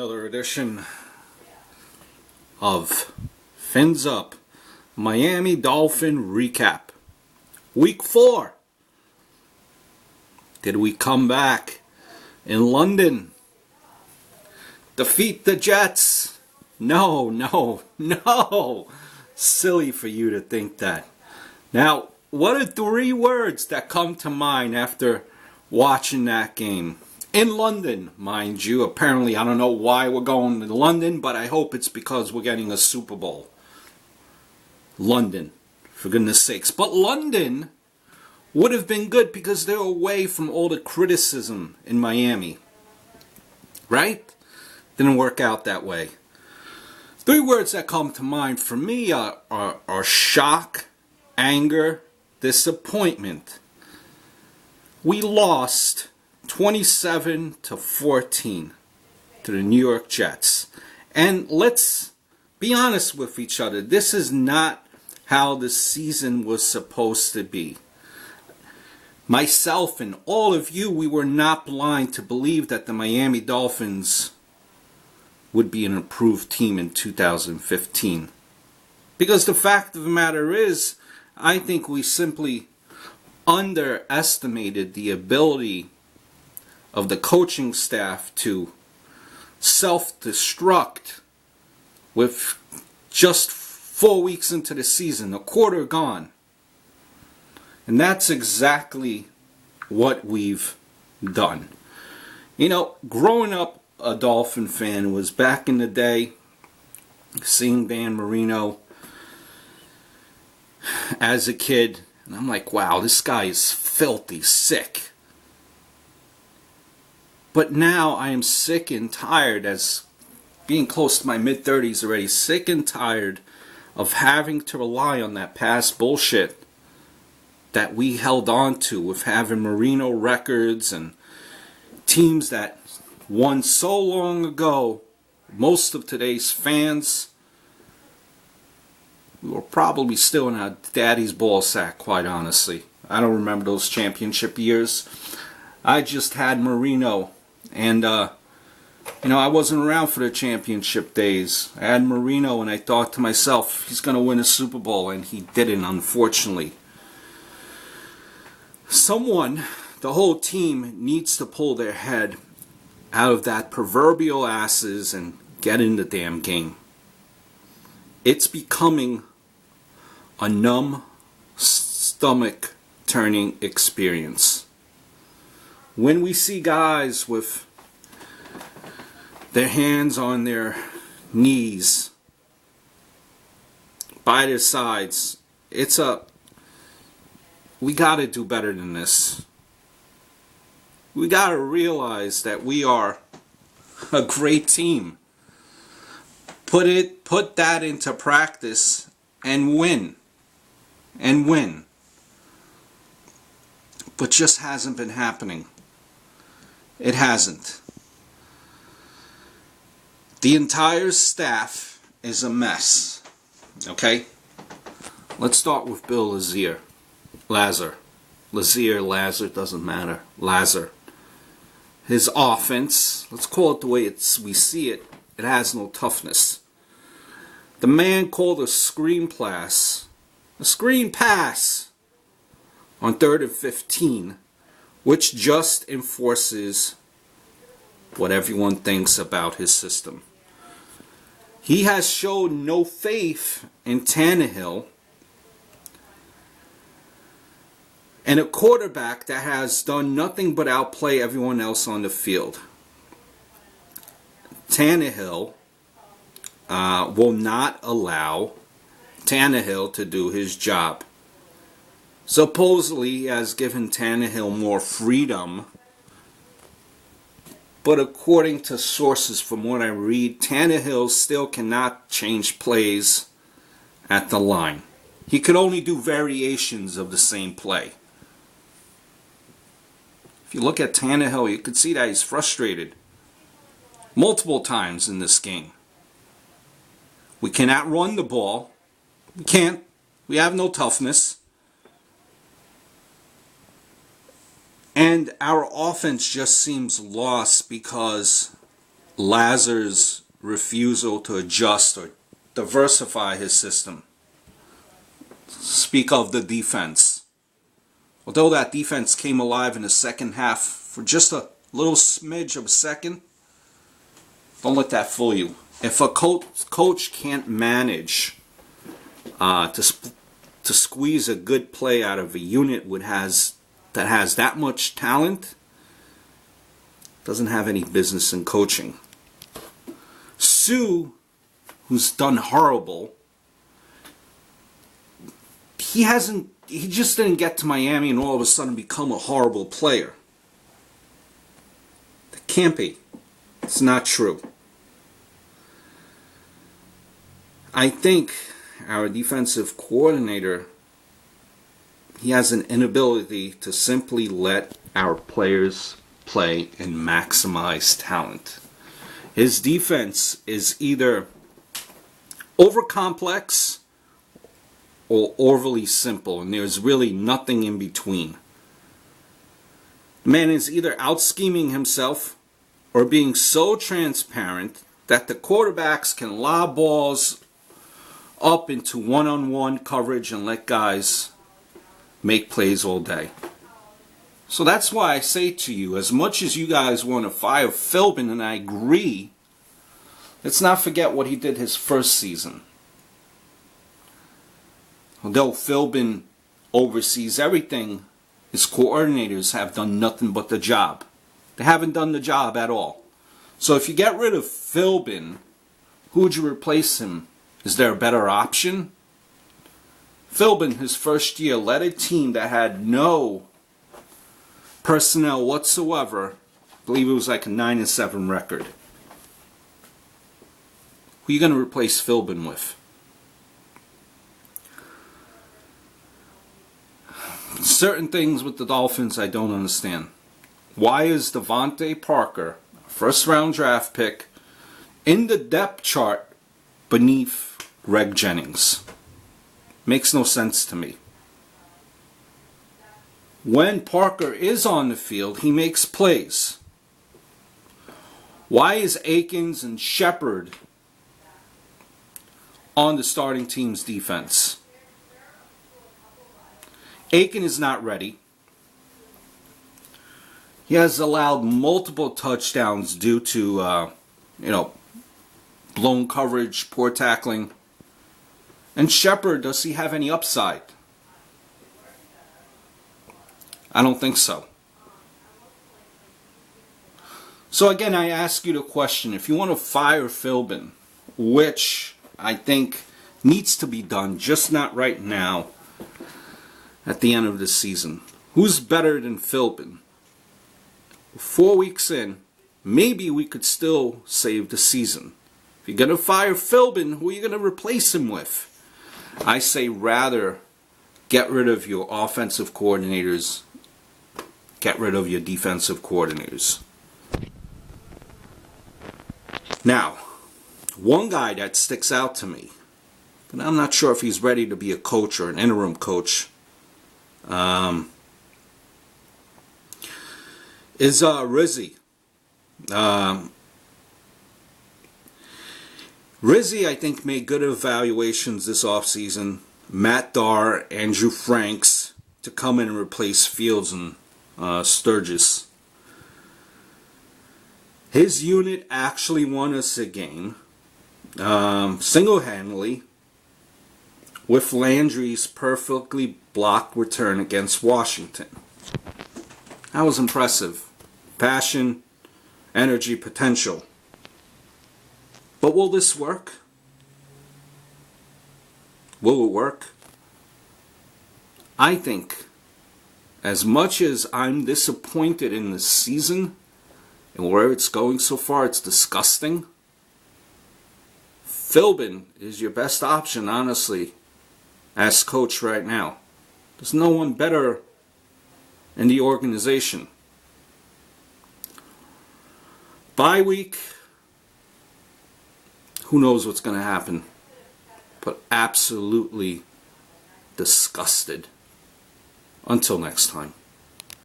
another edition of Fins Up Miami Dolphin Recap. Week 4. Did we come back in London? Defeat the Jets? No. Silly for you to think that. Now, what are 3 words that come to mind after watching that game? In London, mind you. Apparently, I don't know why we're going to London, but I hope it's because we're getting a Super Bowl. London, for goodness sakes. But London would have been good because they're away from all the criticism in Miami. Right? Didn't work out that way. 3 words that come to mind for me are shock, anger, disappointment. We lost 27-14 to the New York Jets. And let's be honest with each other. This is not how the season was supposed to be. Myself and all of you, we were not blind to believe that the Miami Dolphins would be an improved team in 2015. Because the fact of the matter is, I think we simply underestimated the ability of the coaching staff to self-destruct with just 4 weeks into the season, a quarter gone. And that's exactly what we've done. You know, growing up a Dolphin fan was back in the day, seeing Dan Marino as a kid, and I'm like, wow, this guy is filthy sick. But now I am sick and tired, as being close to my mid-30s already, sick and tired of having to rely on that past bullshit that we held on to with having Marino records and teams that won so long ago. Most of today's fans were probably still in our daddy's ball sack, quite honestly. I don't remember those championship years. I just had Marino. And, I wasn't around for the championship days. I had Marino, and I thought to myself, he's going to win a Super Bowl, and he didn't, unfortunately. Someone, the whole team, needs to pull their head out of that proverbial asses and get in the damn game. It's becoming a numb, stomach-turning experience. When we see guys with their hands on their knees by their sides, we got to do better than this. We got to realize that we are a great team. Put that into practice and win. But just hasn't been happening. It hasn't. The entire staff is a mess. Okay? Let's start with Bill Lazor. Lazor, doesn't matter. Lazor. His offense, let's call it the way we see it, it has no toughness. The man called a screen pass on 3rd and 15, which just enforces what everyone thinks about his system. He has shown no faith in Tannehill, and a quarterback that has done nothing but outplay everyone else on the field. Tannehill will not allow Tannehill to do his job. Supposedly he has given Tannehill more freedom, but according to sources from what I read, Tannehill still cannot change plays at the line. He could only do variations of the same play. If you look at Tannehill, you can see that he's frustrated multiple times in this game. We cannot run the ball. We can't. We have no toughness. And our offense just seems lost because Lazar's refusal to adjust or diversify his system. Speak of the defense. Although that defense came alive in the second half for just a little smidge of a second, don't let that fool you. If a coach can't manage to squeeze a good play out of a unit that has that much talent, doesn't have any business in coaching. Sue, who's done horrible, he just didn't get to Miami and all of a sudden become a horrible player. That can't be. It's not true. I think our defensive coordinator, he has an inability to simply let our players play and maximize talent. His defense is either overcomplex or overly simple, and there's really nothing in between. The man is either out-scheming himself or being so transparent that the quarterbacks can lob balls up into one-on-one coverage and let guys make plays all day. So that's why I say to you, as much as you guys want to fire Philbin, and I agree, let's not forget what he did his first season. Although Philbin oversees everything, his coordinators have done nothing but the job. They haven't done the job at all. So if you get rid of Philbin, who would you replace him? Is there a better option? Philbin, his first year, led a team that had no personnel whatsoever. I believe it was like a 9-7 record. Who are you going to replace Philbin with? Certain things with the Dolphins I don't understand. Why is Devontae Parker, first round draft pick, in the depth chart beneath Greg Jennings? Makes no sense to me. When Parker is on the field, he makes plays. Why is Akins and Shepard on the starting team's defense? Aiken is not ready. He has allowed multiple touchdowns due to, blown coverage, poor tackling. And Shepard, does he have any upside? I don't think so. So again, I ask you the question, if you want to fire Philbin, which I think needs to be done, just not right now, at the end of the season, who's better than Philbin? 4 weeks in, maybe we could still save the season. If you're going to fire Philbin, who are you going to replace him with? I say rather get rid of your offensive coordinators, get rid of your defensive coordinators. Now, one guy that sticks out to me, but I'm not sure if he's ready to be a coach or an interim coach, is Rizzi. Rizzi, I think, made good evaluations this offseason. Matt Darr, Andrew Franks to come in and replace Fields and Sturgis. His unit actually won us a game single-handedly with Landry's perfectly blocked return against Washington. That was impressive. Passion, energy, potential. But will this work? Will it work? I think, as much as I'm disappointed in the season and where it's going so far, it's disgusting. Philbin is your best option, honestly, as coach right now. There's no one better in the organization. Bye week, who knows what's going to happen, but absolutely disgusted. Until next time.